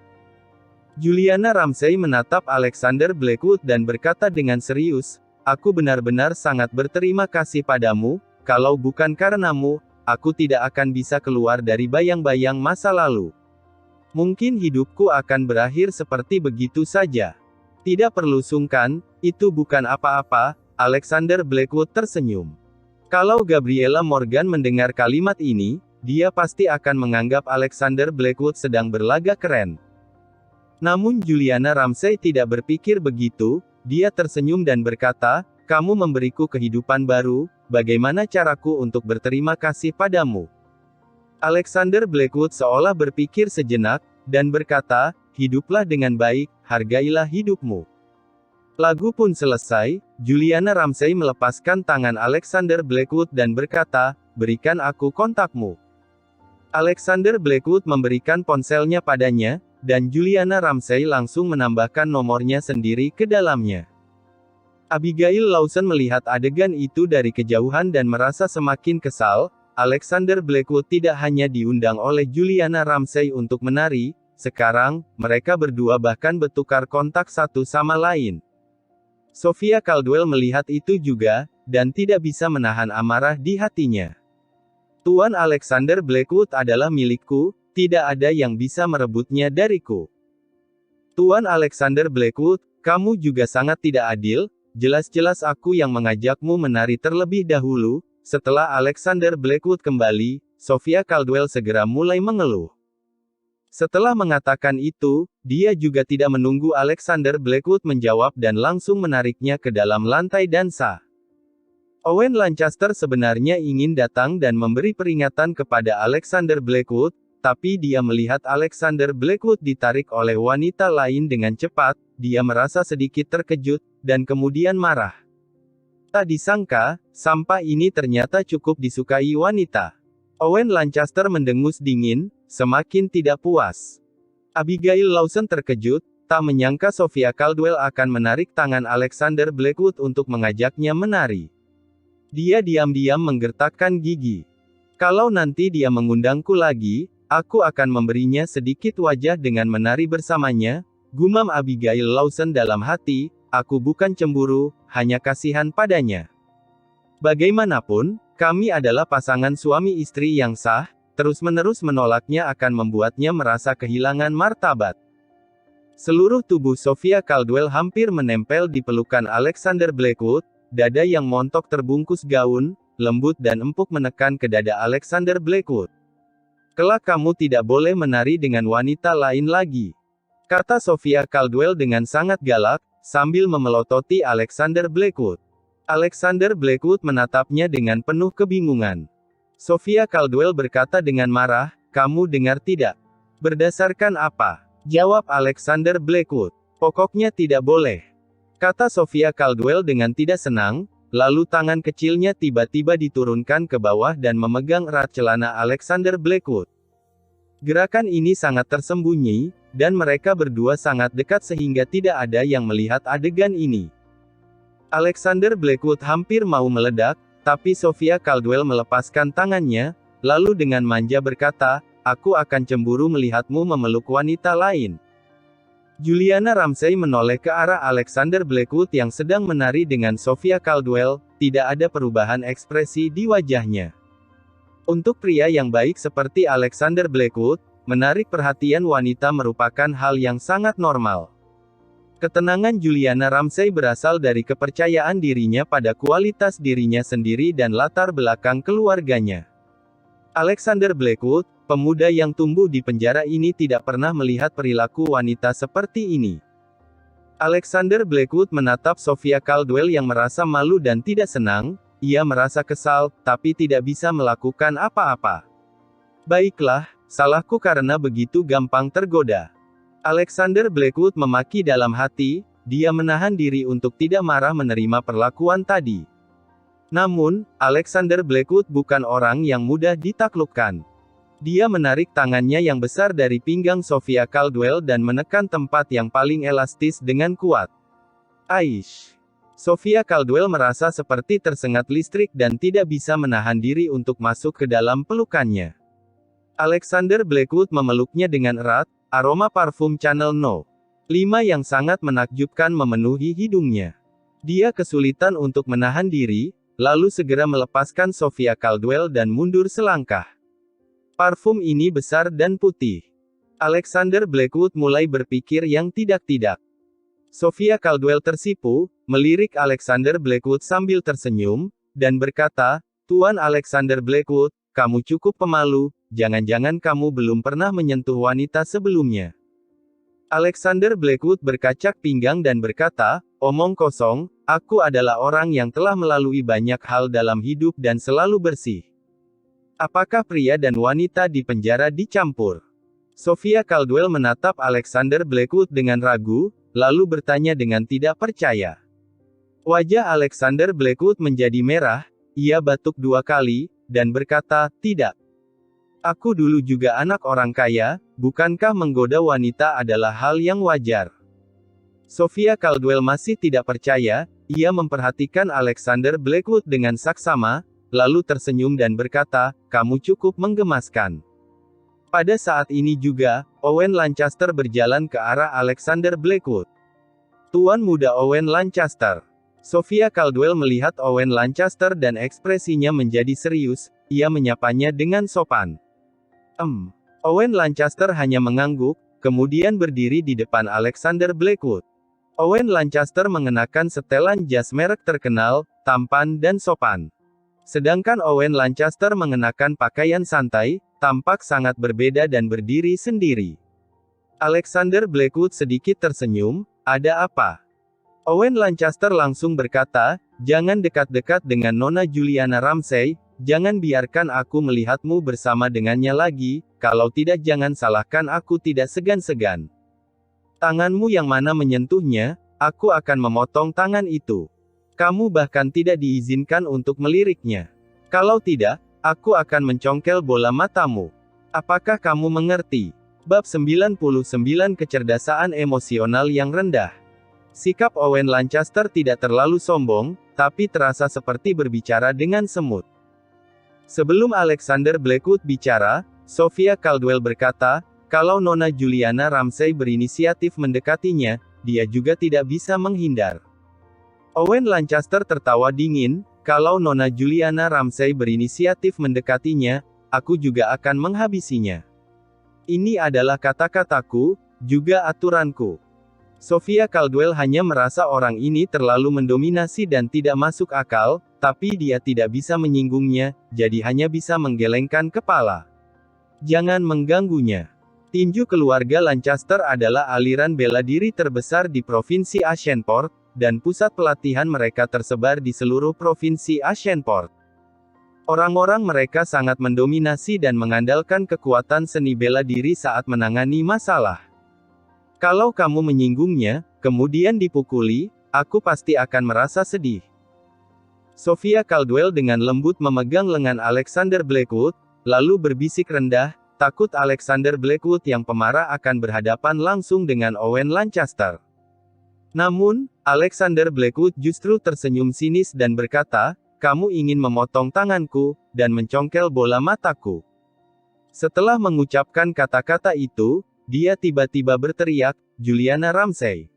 Juliana Ramsay menatap Alexander Blackwood dan berkata dengan serius, "Aku benar-benar sangat berterima kasih padamu, kalau bukan karenamu, aku tidak akan bisa keluar dari bayang-bayang masa lalu. Mungkin hidupku akan berakhir seperti begitu saja." "Tidak perlu sungkan, itu bukan apa-apa," Alexander Blackwood tersenyum. Kalau Gabriella Morgan mendengar kalimat ini, dia pasti akan menganggap Alexander Blackwood sedang berlagak keren. Namun Juliana Ramsay tidak berpikir begitu, dia tersenyum dan berkata, "Kamu memberiku kehidupan baru, bagaimana caraku untuk berterima kasih padamu?" Alexander Blackwood seolah berpikir sejenak, dan berkata, "Hiduplah dengan baik, hargailah hidupmu." Lagu pun selesai, Juliana Ramsay melepaskan tangan Alexander Blackwood dan berkata, "Berikan aku kontakmu." Alexander Blackwood memberikan ponselnya padanya, dan Juliana Ramsay langsung menambahkan nomornya sendiri ke dalamnya. Abigail Lawson melihat adegan itu dari kejauhan dan merasa semakin kesal. Alexander Blackwood tidak hanya diundang oleh Juliana Ramsay untuk menari, sekarang, mereka berdua bahkan bertukar kontak satu sama lain. Sophia Caldwell melihat itu juga, dan tidak bisa menahan amarah di hatinya. Tuan Alexander Blackwood adalah milikku, tidak ada yang bisa merebutnya dariku. Tuan Alexander Blackwood, kamu juga sangat tidak adil, jelas-jelas aku yang mengajakmu menari terlebih dahulu. Setelah Alexander Blackwood kembali, Sophia Caldwell segera mulai mengeluh. Setelah mengatakan itu, dia juga tidak menunggu Alexander Blackwood menjawab dan langsung menariknya ke dalam lantai dansa. Owen Lancaster sebenarnya ingin datang dan memberi peringatan kepada Alexander Blackwood, tapi dia melihat Alexander Blackwood ditarik oleh wanita lain dengan cepat, dia merasa sedikit terkejut, dan kemudian marah. Tak disangka, sampah ini ternyata cukup disukai wanita. Owen Lancaster mendengus dingin, semakin tidak puas. Abigail Lawson terkejut, tak menyangka Sophia Caldwell akan menarik tangan Alexander Blackwood untuk mengajaknya menari. Dia diam-diam menggertakkan gigi. Kalau nanti dia mengundangku lagi, aku akan memberinya sedikit wajah dengan menari bersamanya, gumam Abigail Lawson dalam hati, aku bukan cemburu, hanya kasihan padanya. Bagaimanapun, kami adalah pasangan suami istri yang sah, terus-menerus menolaknya akan membuatnya merasa kehilangan martabat. Seluruh tubuh Sophia Caldwell hampir menempel di pelukan Alexander Blackwood, dada yang montok terbungkus gaun, lembut dan empuk menekan ke dada Alexander Blackwood. Kelak kamu tidak boleh menari dengan wanita lain lagi, kata Sophia Caldwell dengan sangat galak, sambil memelototi Alexander Blackwood. Alexander Blackwood menatapnya dengan penuh kebingungan. Sophia Caldwell berkata dengan marah, kamu dengar tidak? Berdasarkan apa? Jawab Alexander Blackwood. Pokoknya tidak boleh, kata Sophia Caldwell dengan tidak senang, lalu tangan kecilnya tiba-tiba diturunkan ke bawah dan memegang erat celana Alexander Blackwood. Gerakan ini sangat tersembunyi, dan mereka berdua sangat dekat sehingga tidak ada yang melihat adegan ini. Alexander Blackwood hampir mau meledak, tapi Sophia Caldwell melepaskan tangannya, lalu dengan manja berkata, aku akan cemburu melihatmu memeluk wanita lain. Juliana Ramsay menoleh ke arah Alexander Blackwood yang sedang menari dengan Sophia Caldwell, tidak ada perubahan ekspresi di wajahnya. Untuk pria yang baik seperti Alexander Blackwood, menarik perhatian wanita merupakan hal yang sangat normal. Ketenangan Juliana Ramsay berasal dari kepercayaan dirinya pada kualitas dirinya sendiri dan latar belakang keluarganya. Alexander Blackwood, pemuda yang tumbuh di penjara ini tidak pernah melihat perilaku wanita seperti ini. Alexander Blackwood menatap Sophia Caldwell yang merasa malu dan tidak senang, ia merasa kesal, tapi tidak bisa melakukan apa-apa. Baiklah, salahku karena begitu gampang tergoda. Alexander Blackwood memaki dalam hati, dia menahan diri untuk tidak marah menerima perlakuan tadi. Namun, Alexander Blackwood bukan orang yang mudah ditaklukkan. Dia menarik tangannya yang besar dari pinggang Sophia Caldwell dan menekan tempat yang paling elastis dengan kuat. Aish! Sophia Caldwell merasa seperti tersengat listrik dan tidak bisa menahan diri untuk masuk ke dalam pelukannya. Alexander Blackwood memeluknya dengan erat, aroma parfum Chanel No. 5 yang sangat menakjubkan memenuhi hidungnya. Dia kesulitan untuk menahan diri, lalu segera melepaskan Sophia Caldwell dan mundur selangkah. Parfum ini besar dan putih. Alexander Blackwood mulai berpikir yang tidak-tidak. Sophia Caldwell tersipu, melirik Alexander Blackwood sambil tersenyum, dan berkata, Tuan Alexander Blackwood, kamu cukup pemalu, jangan-jangan kamu belum pernah menyentuh wanita sebelumnya. Alexander Blackwood berkacak pinggang dan berkata, omong kosong, aku adalah orang yang telah melalui banyak hal dalam hidup dan selalu bersih. Apakah pria dan wanita di penjara dicampur? Sophia Caldwell menatap Alexander Blackwood dengan ragu, lalu bertanya dengan tidak percaya. Wajah Alexander Blackwood menjadi merah, ia batuk 2 kali, dan berkata, tidak. Aku dulu juga anak orang kaya, bukankah menggoda wanita adalah hal yang wajar? Sophia Caldwell masih tidak percaya, ia memperhatikan Alexander Blackwood dengan saksama, lalu tersenyum dan berkata, "Kamu cukup menggemaskan." Pada saat ini juga, Owen Lancaster berjalan ke arah Alexander Blackwood. "Tuan Muda Owen Lancaster." Sophia Caldwell melihat Owen Lancaster dan ekspresinya menjadi serius, ia menyapanya dengan sopan. Owen Lancaster hanya mengangguk, kemudian berdiri di depan Alexander Blackwood. Owen Lancaster mengenakan setelan jas merek terkenal, tampan dan sopan. Sedangkan Owen Lancaster mengenakan pakaian santai, tampak sangat berbeda dan berdiri sendiri. Alexander Blackwood sedikit tersenyum, "Ada apa?" Owen Lancaster langsung berkata, "Jangan dekat-dekat dengan Nona Juliana Ramsay, jangan biarkan aku melihatmu bersama dengannya lagi, kalau tidak jangan salahkan aku tidak segan-segan. Tanganmu yang mana menyentuhnya, aku akan memotong tangan itu. Kamu bahkan tidak diizinkan untuk meliriknya. Kalau tidak, aku akan mencongkel bola matamu. Apakah kamu mengerti?" Bab 99 Kecerdasaan Emosional yang Rendah. Sikap Owen Lancaster tidak terlalu sombong, tapi terasa seperti berbicara dengan semut. Sebelum Alexander Blackwood bicara, Sophia Caldwell berkata, "Kalau Nona Juliana Ramsay berinisiatif mendekatinya, dia juga tidak bisa menghindar." Owen Lancaster tertawa dingin, "Kalau Nona Juliana Ramsay berinisiatif mendekatinya, aku juga akan menghabisinya. Ini adalah kata-kataku, juga aturanku." Sophia Caldwell hanya merasa orang ini terlalu mendominasi dan tidak masuk akal, tapi dia tidak bisa menyinggungnya, jadi hanya bisa menggelengkan kepala. "Jangan mengganggunya." Tinju keluarga Lancaster adalah aliran bela diri terbesar di Provinsi Agincourt, dan pusat pelatihan mereka tersebar di seluruh Provinsi Agincourt. Orang-orang mereka sangat mendominasi dan mengandalkan kekuatan seni bela diri saat menangani masalah. "Kalau kamu menyinggungnya, kemudian dipukuli, aku pasti akan merasa sedih." Sophia Caldwell dengan lembut memegang lengan Alexander Blackwood, lalu berbisik rendah, takut Alexander Blackwood yang pemarah akan berhadapan langsung dengan Owen Lancaster. Namun, Alexander Blackwood justru tersenyum sinis dan berkata, "Kamu ingin memotong tanganku, dan mencongkel bola mataku." Setelah mengucapkan kata-kata itu, dia tiba-tiba berteriak, "Juliana Ramsay!"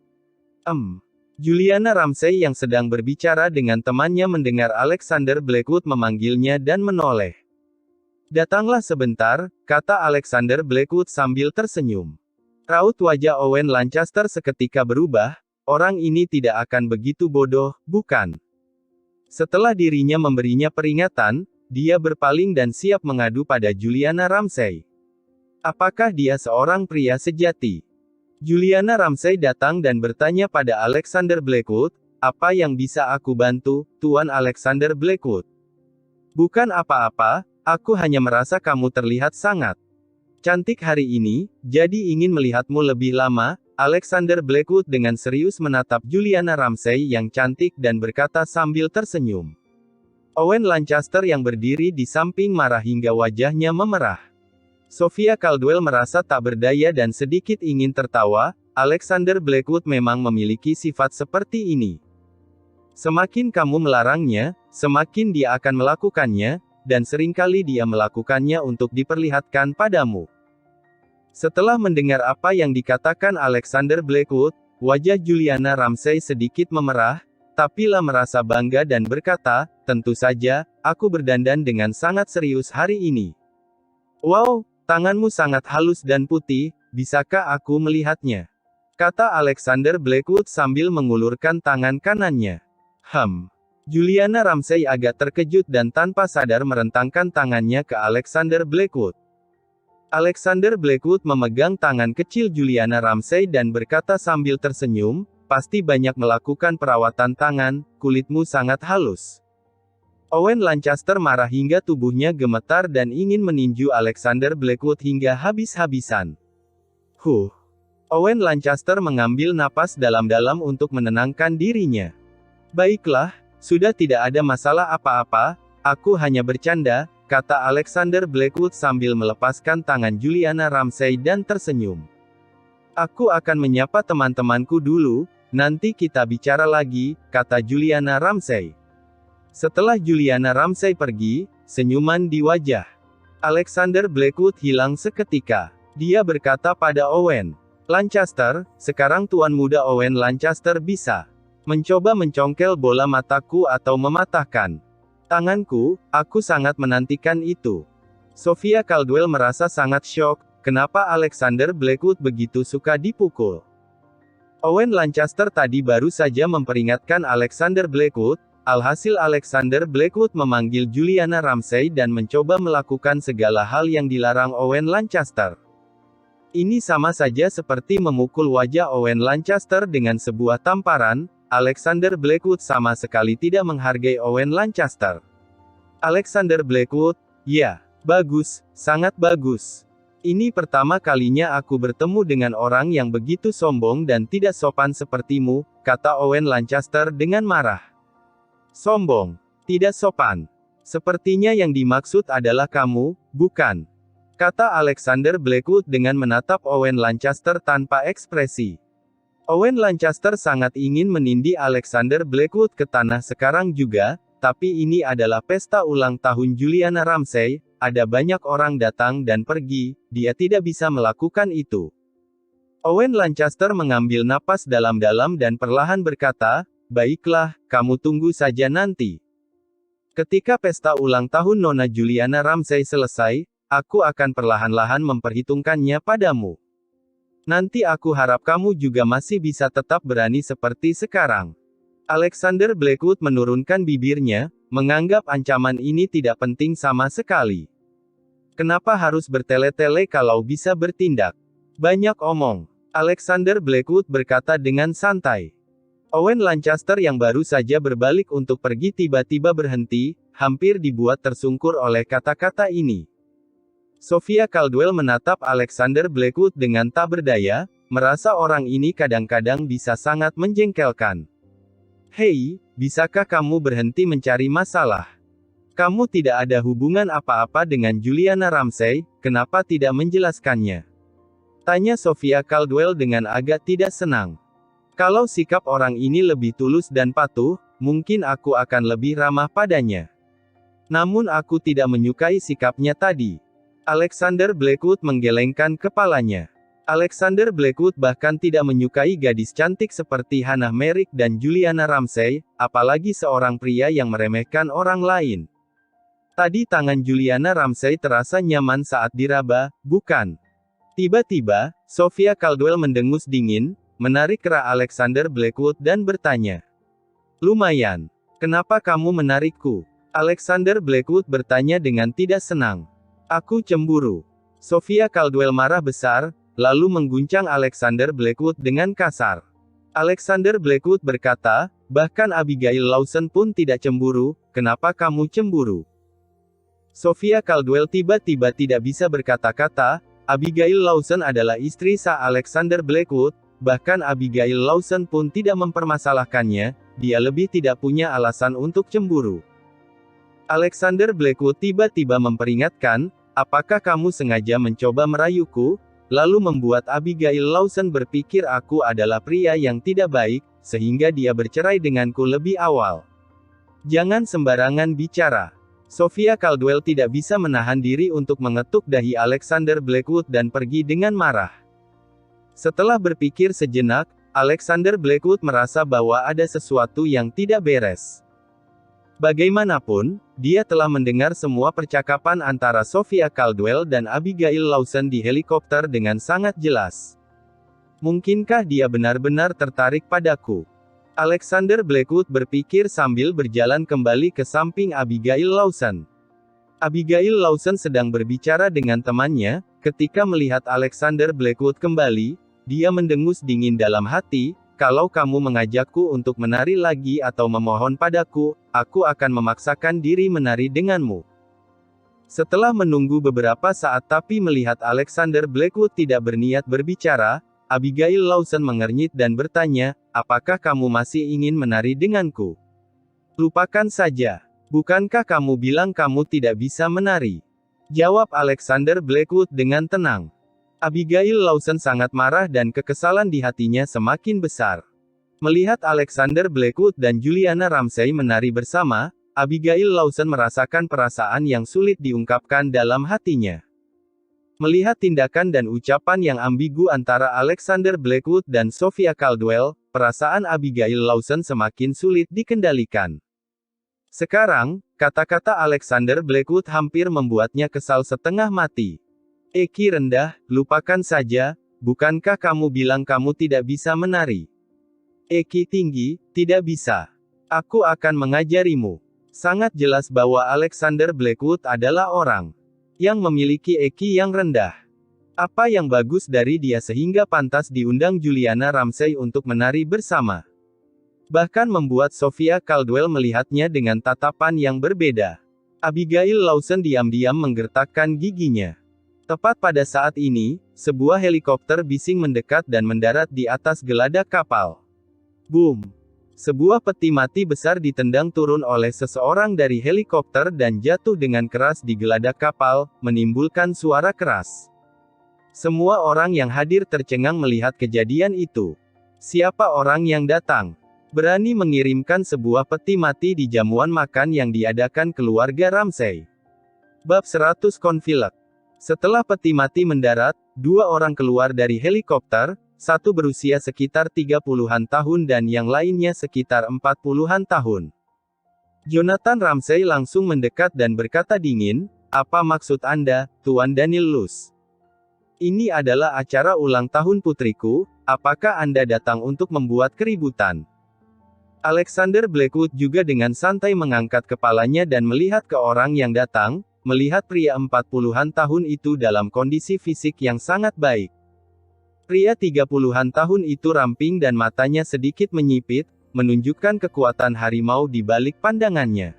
Juliana Ramsay yang sedang berbicara dengan temannya mendengar Alexander Blackwood memanggilnya dan menoleh. "Datanglah sebentar," kata Alexander Blackwood sambil tersenyum. Raut wajah Owen Lancaster seketika berubah, orang ini tidak akan begitu bodoh, bukan? Setelah dirinya memberinya peringatan, dia berpaling dan siap mengadu pada Juliana Ramsay. Apakah dia seorang pria sejati? Juliana Ramsay datang dan bertanya pada Alexander Blackwood, "Apa yang bisa aku bantu, Tuan Alexander Blackwood?" "Bukan apa-apa, aku hanya merasa kamu terlihat sangat cantik hari ini, jadi ingin melihatmu lebih lama." Alexander Blackwood dengan serius menatap Juliana Ramsay yang cantik dan berkata sambil tersenyum. Owen Lancaster yang berdiri di samping marah hingga wajahnya memerah. Sophia Caldwell merasa tak berdaya dan sedikit ingin tertawa. Alexander Blackwood memang memiliki sifat seperti ini. Semakin kamu melarangnya, semakin dia akan melakukannya, dan seringkali dia melakukannya untuk diperlihatkan padamu. Setelah mendengar apa yang dikatakan Alexander Blackwood, wajah Juliana Ramsay sedikit memerah, tapi lah merasa bangga dan berkata, "Tentu saja, aku berdandan dengan sangat serius hari ini." "Wow, tanganmu sangat halus dan putih, bisakah aku melihatnya?" kata Alexander Blackwood sambil mengulurkan tangan kanannya. Juliana Ramsay agak terkejut dan tanpa sadar merentangkan tangannya ke Alexander Blackwood. Alexander Blackwood memegang tangan kecil Juliana Ramsay dan berkata sambil tersenyum, "Pasti banyak melakukan perawatan tangan, kulitmu sangat halus." Owen Lancaster marah hingga tubuhnya gemetar dan ingin meninju Alexander Blackwood hingga habis-habisan. Owen Lancaster mengambil napas dalam-dalam untuk menenangkan dirinya. "Baiklah, sudah tidak ada masalah apa-apa, aku hanya bercanda," kata Alexander Blackwood sambil melepaskan tangan Juliana Ramsay dan tersenyum. "Aku akan menyapa teman-temanku dulu, nanti kita bicara lagi," kata Juliana Ramsay. Setelah Juliana Ramsay pergi, senyuman di wajah Alexander Blackwood hilang seketika. Dia berkata pada Owen Lancaster, sekarang Tuan Muda Owen Lancaster bisa mencoba mencongkel bola mataku atau mematahkan tanganku. Aku sangat menantikan itu. Sophia Caldwell merasa sangat syok, kenapa Alexander Blackwood begitu suka dipukul. Owen Lancaster tadi baru saja memperingatkan Alexander Blackwood. Alhasil Alexander Blackwood memanggil Juliana Ramsay dan mencoba melakukan segala hal yang dilarang Owen Lancaster. Ini sama saja seperti memukul wajah Owen Lancaster dengan sebuah tamparan. Alexander Blackwood sama sekali tidak menghargai Owen Lancaster. Alexander Blackwood, ya, bagus, sangat bagus. Ini pertama kalinya aku bertemu dengan orang yang begitu sombong dan tidak sopan sepertimu, kata Owen Lancaster dengan marah. Sombong, tidak sopan. Sepertinya yang dimaksud adalah kamu, bukan? Kata Alexander Blackwood dengan menatap Owen Lancaster tanpa ekspresi. Owen Lancaster sangat ingin menindih Alexander Blackwood ke tanah sekarang juga, tapi ini adalah pesta ulang tahun Juliana Ramsay, ada banyak orang datang dan pergi, dia tidak bisa melakukan itu. Owen Lancaster mengambil napas dalam-dalam dan perlahan berkata, baiklah, kamu tunggu saja nanti. Ketika pesta ulang tahun Nona Juliana Ramsay selesai, aku akan perlahan-lahan memperhitungkannya padamu. Nanti aku harap kamu juga masih bisa tetap berani seperti sekarang. Alexander Blackwood menurunkan bibirnya, menganggap ancaman ini tidak penting sama sekali. Kenapa harus bertele-tele kalau bisa bertindak? Banyak omong. Alexander Blackwood berkata dengan santai. Owen Lancaster yang baru saja berbalik untuk pergi tiba-tiba berhenti, hampir dibuat tersungkur oleh kata-kata ini. Sophia Caldwell menatap Alexander Blackwood dengan tak berdaya, merasa orang ini kadang-kadang bisa sangat menjengkelkan. Hei, bisakah kamu berhenti mencari masalah? Kamu tidak ada hubungan apa-apa dengan Juliana Ramsay, kenapa tidak menjelaskannya? Tanya Sophia Caldwell dengan agak tidak senang. Kalau sikap orang ini lebih tulus dan patuh, mungkin aku akan lebih ramah padanya. Namun aku tidak menyukai sikapnya tadi. Alexander Blackwood menggelengkan kepalanya. Alexander Blackwood bahkan tidak menyukai gadis cantik seperti Hannah Merrick dan Juliana Ramsay, apalagi seorang pria yang meremehkan orang lain. Tadi tangan Juliana Ramsay terasa nyaman saat diraba, bukan? Tiba-tiba, Sophia Caldwell mendengus dingin, menarik kera Alexander Blackwood dan bertanya. Lumayan. Kenapa kamu menarikku? Alexander Blackwood bertanya dengan tidak senang. Aku cemburu. Sophia Caldwell marah besar, lalu mengguncang Alexander Blackwood dengan kasar. Alexander Blackwood berkata, bahkan Abigail Lawson pun tidak cemburu, kenapa kamu cemburu? Sophia Caldwell tiba-tiba tidak bisa berkata-kata. Abigail Lawson adalah istri sah Alexander Blackwood. Bahkan Abigail Lawson pun tidak mempermasalahkannya, dia lebih tidak punya alasan untuk cemburu. Alexander Blackwood tiba-tiba memperingatkan, apakah kamu sengaja mencoba merayuku, lalu membuat Abigail Lawson berpikir aku adalah pria yang tidak baik, sehingga dia bercerai denganku lebih awal. Jangan sembarangan bicara. Sophia Caldwell tidak bisa menahan diri untuk mengetuk dahi Alexander Blackwood dan pergi dengan marah. Setelah berpikir sejenak, Alexander Blackwood merasa bahwa ada sesuatu yang tidak beres. Bagaimanapun, dia telah mendengar semua percakapan antara Sophia Caldwell dan Abigail Lawson di helikopter dengan sangat jelas. Mungkinkah dia benar-benar tertarik padaku? Alexander Blackwood berpikir sambil berjalan kembali ke samping Abigail Lawson. Abigail Lawson sedang berbicara dengan temannya, ketika melihat Alexander Blackwood kembali, dia mendengus dingin dalam hati, kalau kamu mengajakku untuk menari lagi atau memohon padaku, aku akan memaksakan diri menari denganmu. Setelah menunggu beberapa saat tapi melihat Alexander Blackwood tidak berniat berbicara, Abigail Lawson mengernyit dan bertanya, apakah kamu masih ingin menari denganku? Lupakan saja. Bukankah kamu bilang kamu tidak bisa menari? Jawab Alexander Blackwood dengan tenang. Abigail Lawson sangat marah dan kekesalan di hatinya semakin besar. Melihat Alexander Blackwood dan Juliana Ramsay menari bersama, Abigail Lawson merasakan perasaan yang sulit diungkapkan dalam hatinya. Melihat tindakan dan ucapan yang ambigu antara Alexander Blackwood dan Sophia Caldwell, perasaan Abigail Lawson semakin sulit dikendalikan. Sekarang, kata-kata Alexander Blackwood hampir membuatnya kesal setengah mati. Eki rendah, lupakan saja, bukankah kamu bilang kamu tidak bisa menari? Eki tinggi, tidak bisa. Aku akan mengajarimu. Sangat jelas bahwa Alexander Blackwood adalah orang yang memiliki EQ yang rendah. Apa yang bagus dari dia sehingga pantas diundang Juliana Ramsay untuk menari bersama? Bahkan membuat Sophia Caldwell melihatnya dengan tatapan yang berbeda. Abigail Lawson diam-diam menggertakkan giginya. Tepat pada saat ini, sebuah helikopter bising mendekat dan mendarat di atas geladak kapal. Boom! Sebuah peti mati besar ditendang turun oleh seseorang dari helikopter dan jatuh dengan keras di geladak kapal, menimbulkan suara keras. Semua orang yang hadir tercengang melihat kejadian itu. Siapa orang yang datang? Berani mengirimkan sebuah peti mati di jamuan makan yang diadakan keluarga Ramsay. Bab 100 Konflik. Setelah peti mati mendarat, dua orang keluar dari helikopter, satu berusia sekitar 30-an tahun dan yang lainnya sekitar 40-an tahun. Jonathan Ramsay langsung mendekat dan berkata dingin, "Apa maksud Anda, Tuan Daniel Luce? Ini adalah acara ulang tahun putriku, apakah Anda datang untuk membuat keributan?" Alexander Blackwood juga dengan santai mengangkat kepalanya dan melihat ke orang yang datang, melihat pria 40-an tahun itu dalam kondisi fisik yang sangat baik. Pria 30-an tahun itu ramping dan matanya sedikit menyipit, menunjukkan kekuatan harimau di balik pandangannya.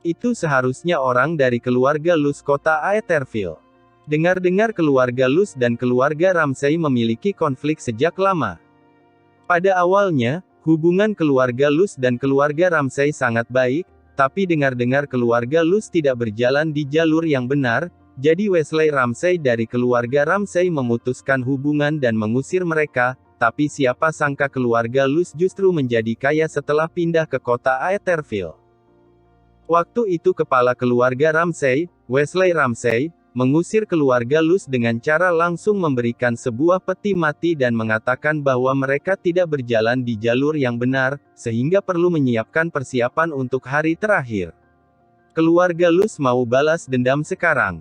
Itu seharusnya orang dari keluarga Luce kota Aetherfield. Dengar-dengar keluarga Luce dan keluarga Ramsay memiliki konflik sejak lama. Pada awalnya, hubungan keluarga Luce dan keluarga Ramsay sangat baik, tapi dengar-dengar keluarga Luce tidak berjalan di jalur yang benar, jadi Wesley Ramsay dari keluarga Ramsay memutuskan hubungan dan mengusir mereka, tapi siapa sangka keluarga Luce justru menjadi kaya setelah pindah ke kota Aetherfield. Waktu itu kepala keluarga Ramsay, Wesley Ramsay, mengusir keluarga Luce dengan cara langsung memberikan sebuah peti mati dan mengatakan bahwa mereka tidak berjalan di jalur yang benar, sehingga perlu menyiapkan persiapan untuk hari terakhir. Keluarga Luce mau balas dendam sekarang.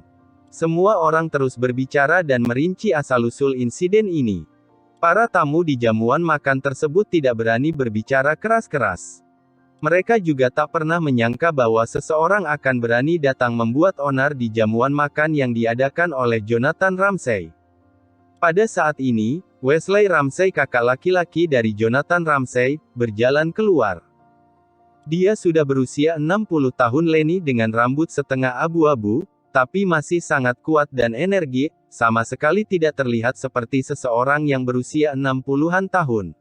Semua orang terus berbicara dan merinci asal-usul insiden ini. Para tamu di jamuan makan tersebut tidak berani berbicara keras-keras. Mereka juga tak pernah menyangka bahwa seseorang akan berani datang membuat onar di jamuan makan yang diadakan oleh Jonathan Ramsay. Pada saat ini, Wesley Ramsay, kakak laki-laki dari Jonathan Ramsay, berjalan keluar. Dia sudah berusia 60 tahun leni dengan rambut setengah abu-abu, tapi masih sangat kuat dan energi, sama sekali tidak terlihat seperti seseorang yang berusia 60-an tahun.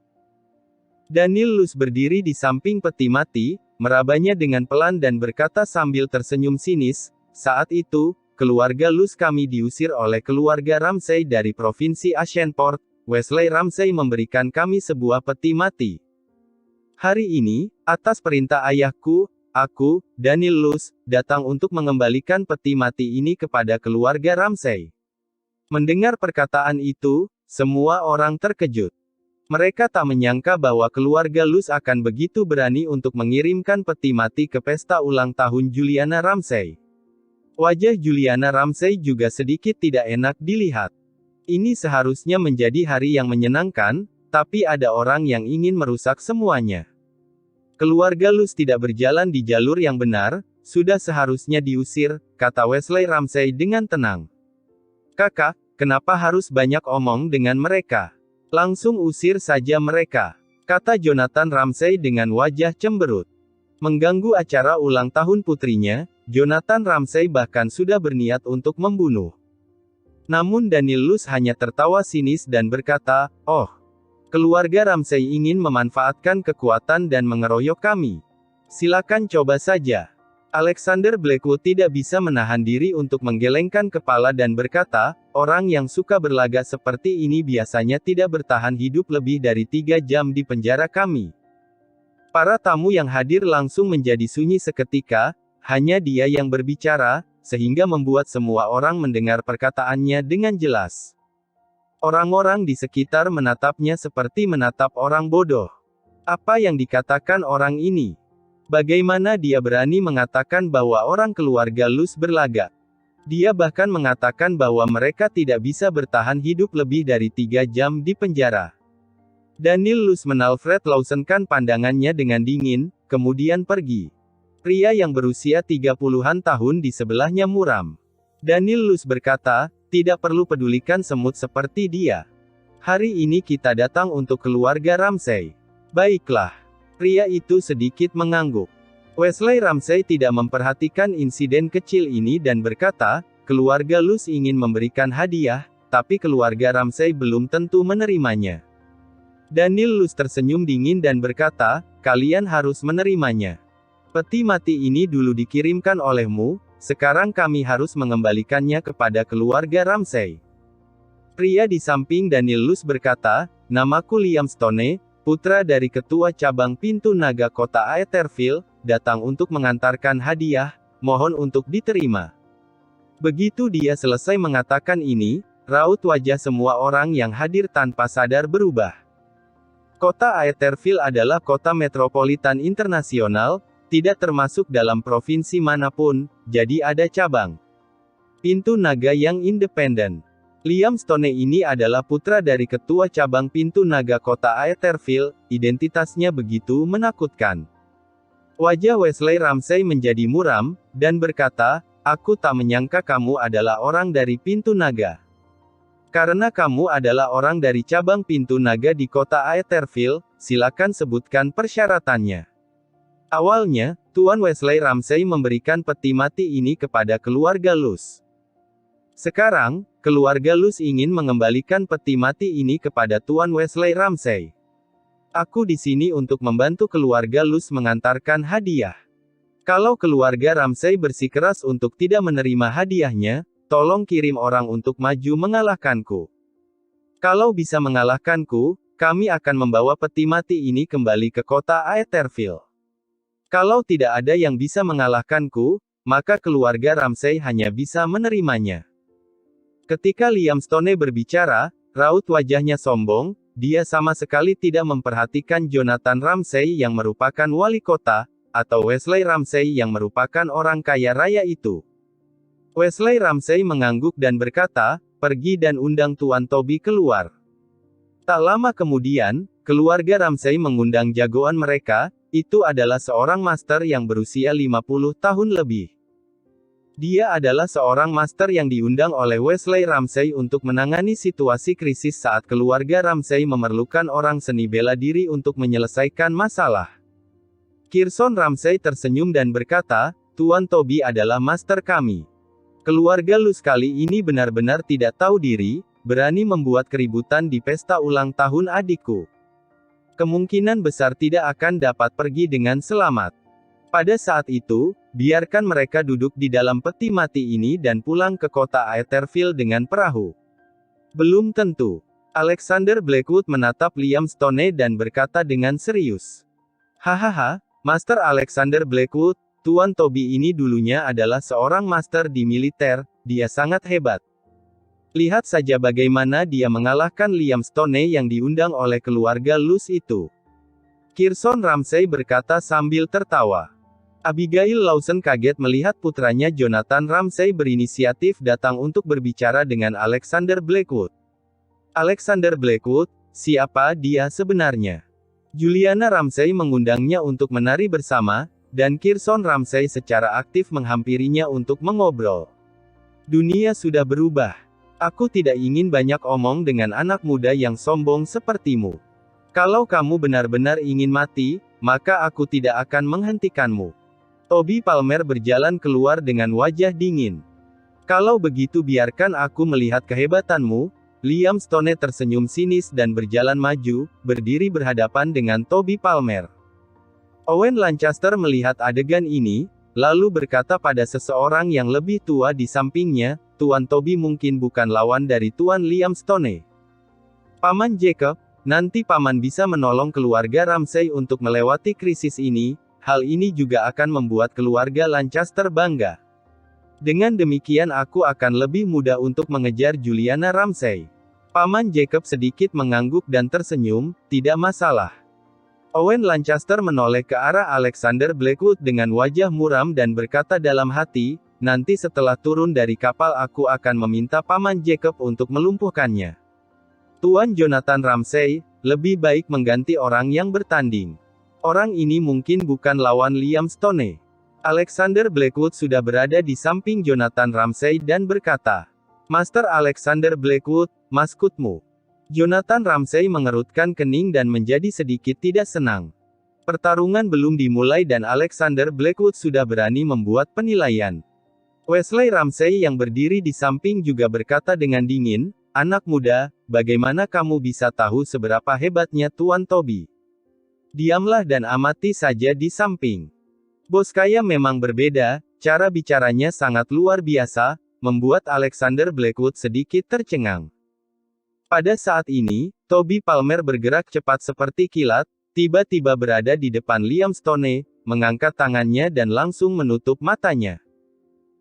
Daniel Luce berdiri di samping peti mati, merabanya dengan pelan dan berkata sambil tersenyum sinis, "Saat itu, keluarga Luce kami diusir oleh keluarga Ramsay dari provinsi Ashenport. Wesley Ramsay memberikan kami sebuah peti mati. Hari ini, atas perintah ayahku, aku, Daniel Luce, datang untuk mengembalikan peti mati ini kepada keluarga Ramsay." Mendengar perkataan itu, semua orang terkejut. Mereka tak menyangka bahwa keluarga Luce akan begitu berani untuk mengirimkan peti mati ke pesta ulang tahun Juliana Ramsay. Wajah Juliana Ramsay juga sedikit tidak enak dilihat. Ini seharusnya menjadi hari yang menyenangkan, tapi ada orang yang ingin merusak semuanya. Keluarga Luce tidak berjalan di jalur yang benar, sudah seharusnya diusir, kata Wesley Ramsay dengan tenang. "Kakak, kenapa harus banyak omong dengan mereka? Langsung usir saja mereka," kata Jonathan Ramsay dengan wajah cemberut. Mengganggu acara ulang tahun putrinya, Jonathan Ramsay bahkan sudah berniat untuk membunuh. Namun Daniel Luce hanya tertawa sinis dan berkata, "Oh, keluarga Ramsay ingin memanfaatkan kekuatan dan mengeroyok kami. Silakan coba saja." Alexander Blackwood tidak bisa menahan diri untuk menggelengkan kepala dan berkata, "Orang yang suka berlagak seperti ini biasanya tidak bertahan hidup lebih dari 3 jam di penjara kami." Para tamu yang hadir langsung menjadi sunyi seketika, hanya dia yang berbicara, sehingga membuat semua orang mendengar perkataannya dengan jelas. Orang-orang di sekitar menatapnya seperti menatap orang bodoh. Apa yang dikatakan orang ini? Bagaimana dia berani mengatakan bahwa orang keluarga Luz berlagak? Dia bahkan mengatakan bahwa mereka tidak bisa bertahan hidup lebih dari 3 jam di penjara. Daniel Luz menalfred Lawson-kan pandangannya dengan dingin, kemudian pergi. Pria yang berusia 30-an tahun di sebelahnya muram. Daniel Luz berkata, tidak perlu pedulikan semut seperti dia. Hari ini kita datang untuk keluarga Ramsay. Baiklah. Pria itu sedikit mengangguk. Wesley Ramsay tidak memperhatikan insiden kecil ini dan berkata, keluarga Luz ingin memberikan hadiah, tapi keluarga Ramsay belum tentu menerimanya. Daniel Luz tersenyum dingin dan berkata, kalian harus menerimanya. Peti mati ini dulu dikirimkan olehmu, sekarang kami harus mengembalikannya kepada keluarga Ramsay. Pria di samping Daniel Luz berkata, namaku Liam Stone, putra dari ketua cabang pintu naga kota Aetherfield, datang untuk mengantarkan hadiah, mohon untuk diterima. Begitu dia selesai mengatakan ini, raut wajah semua orang yang hadir tanpa sadar berubah. Kota Aetherfield adalah kota metropolitan internasional, tidak termasuk dalam provinsi manapun, jadi ada cabang pintu naga yang independen. Liam Stone ini adalah putra dari ketua cabang pintu naga kota Aetherfield, identitasnya begitu menakutkan. Wajah Wesley Ramsay menjadi muram, dan berkata, aku tak menyangka kamu adalah orang dari pintu naga. Karena kamu adalah orang dari cabang pintu naga di kota Aetherfield, silakan sebutkan persyaratannya. Awalnya, Tuan Wesley Ramsay memberikan peti mati ini kepada keluarga Luz. Sekarang, keluarga Luz ingin mengembalikan peti mati ini kepada Tuan Wesley Ramsay. Aku di sini untuk membantu keluarga Luz mengantarkan hadiah. Kalau keluarga Ramsay bersikeras untuk tidak menerima hadiahnya, tolong kirim orang untuk maju mengalahkanku. Kalau bisa mengalahkanku, kami akan membawa peti mati ini kembali ke kota Aetherfield. Kalau tidak ada yang bisa mengalahkanku, maka keluarga Ramsay hanya bisa menerimanya. Ketika Liam Stone berbicara, raut wajahnya sombong, dia sama sekali tidak memperhatikan Jonathan Ramsay yang merupakan wali kota, atau Wesley Ramsay yang merupakan orang kaya raya itu. Wesley Ramsay mengangguk dan berkata, pergi dan undang Tuan Toby keluar. Tak lama kemudian, keluarga Ramsay mengundang jagoan mereka, itu adalah seorang master yang berusia 50 tahun lebih. Dia adalah seorang master yang diundang oleh Wesley Ramsay untuk menangani situasi krisis saat keluarga Ramsay memerlukan orang seni bela diri untuk menyelesaikan masalah. Kirson Ramsay tersenyum dan berkata, Tuan Toby adalah master kami. Keluarga Luz kali ini benar-benar tidak tahu diri, berani membuat keributan di pesta ulang tahun adikku. Kemungkinan besar tidak akan dapat pergi dengan selamat. Pada saat itu, biarkan mereka duduk di dalam peti mati ini dan pulang ke kota Aetherfield dengan perahu. Belum tentu. Alexander Blackwood menatap Liam Stone dan berkata dengan serius. Hahaha, Master Alexander Blackwood, Tuan Toby ini dulunya adalah seorang master di militer, dia sangat hebat. Lihat saja bagaimana dia mengalahkan Liam Stone yang diundang oleh keluarga Luz itu. Kirson Ramsay berkata sambil tertawa. Abigail Lawson kaget melihat putranya Jonathan Ramsay berinisiatif datang untuk berbicara dengan Alexander Blackwood. Alexander Blackwood, siapa dia sebenarnya? Juliana Ramsay mengundangnya untuk menari bersama, dan Kirson Ramsay secara aktif menghampirinya untuk mengobrol. Dunia sudah berubah. Aku tidak ingin banyak omong dengan anak muda yang sombong sepertimu. Kalau kamu benar-benar ingin mati, maka aku tidak akan menghentikanmu. Toby Palmer berjalan keluar dengan wajah dingin. Kalau begitu biarkan aku melihat kehebatanmu. Liam Stone tersenyum sinis dan berjalan maju, berdiri berhadapan dengan Toby Palmer. Owen Lancaster melihat adegan ini, lalu berkata pada seseorang yang lebih tua di sampingnya, Tuan Toby mungkin bukan lawan dari Tuan Liam Stone. Paman Jacob, Nanti Paman bisa menolong keluarga Ramsay untuk melewati krisis ini, hal ini juga akan membuat keluarga Lancaster bangga. Dengan demikian aku akan lebih mudah untuk mengejar Juliana Ramsay. Paman Jacob sedikit mengangguk dan tersenyum, tidak masalah. Owen Lancaster menoleh ke arah Alexander Blackwood dengan wajah muram dan berkata dalam hati, nanti setelah turun dari kapal aku akan meminta Paman Jacob untuk melumpuhkannya. Tuan Jonathan Ramsay, lebih baik mengganti orang yang bertanding. Orang ini mungkin bukan lawan Liam Stone. Alexander Blackwood sudah berada di samping Jonathan Ramsay dan berkata, Master Alexander Blackwood, maskutmu. Jonathan Ramsay mengerutkan kening dan menjadi sedikit tidak senang. Pertarungan belum dimulai dan Alexander Blackwood sudah berani membuat penilaian. Wesley Ramsay yang berdiri di samping juga berkata dengan dingin, anak muda, bagaimana kamu bisa tahu seberapa hebatnya Tuan Toby? Diamlah dan amati saja di samping. Bos kaya memang berbeda, cara bicaranya sangat luar biasa, membuat Alexander Blackwood sedikit tercengang. Pada saat ini, Toby Palmer bergerak cepat seperti kilat, tiba-tiba berada di depan Liam Stone, mengangkat tangannya dan langsung menutup matanya.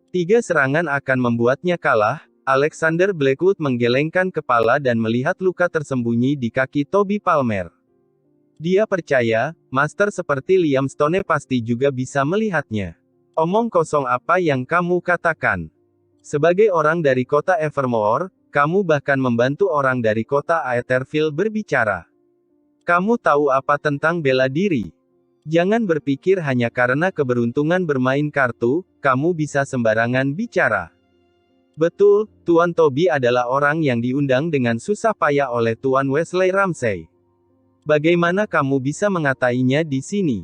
3 serangan akan membuatnya kalah. Alexander Blackwood menggelengkan kepala dan melihat luka tersembunyi di kaki Toby Palmer. Dia percaya, master seperti Liam Stone pasti juga bisa melihatnya. Omong kosong apa yang kamu katakan? Sebagai orang dari kota Evermore, kamu bahkan membantu orang dari kota Aetherfield berbicara. Kamu tahu apa tentang bela diri? Jangan berpikir hanya karena keberuntungan bermain kartu, kamu bisa sembarangan bicara. Betul, Tuan Toby adalah orang yang diundang dengan susah payah oleh Tuan Wesley Ramsay. Bagaimana kamu bisa mengatainya di sini?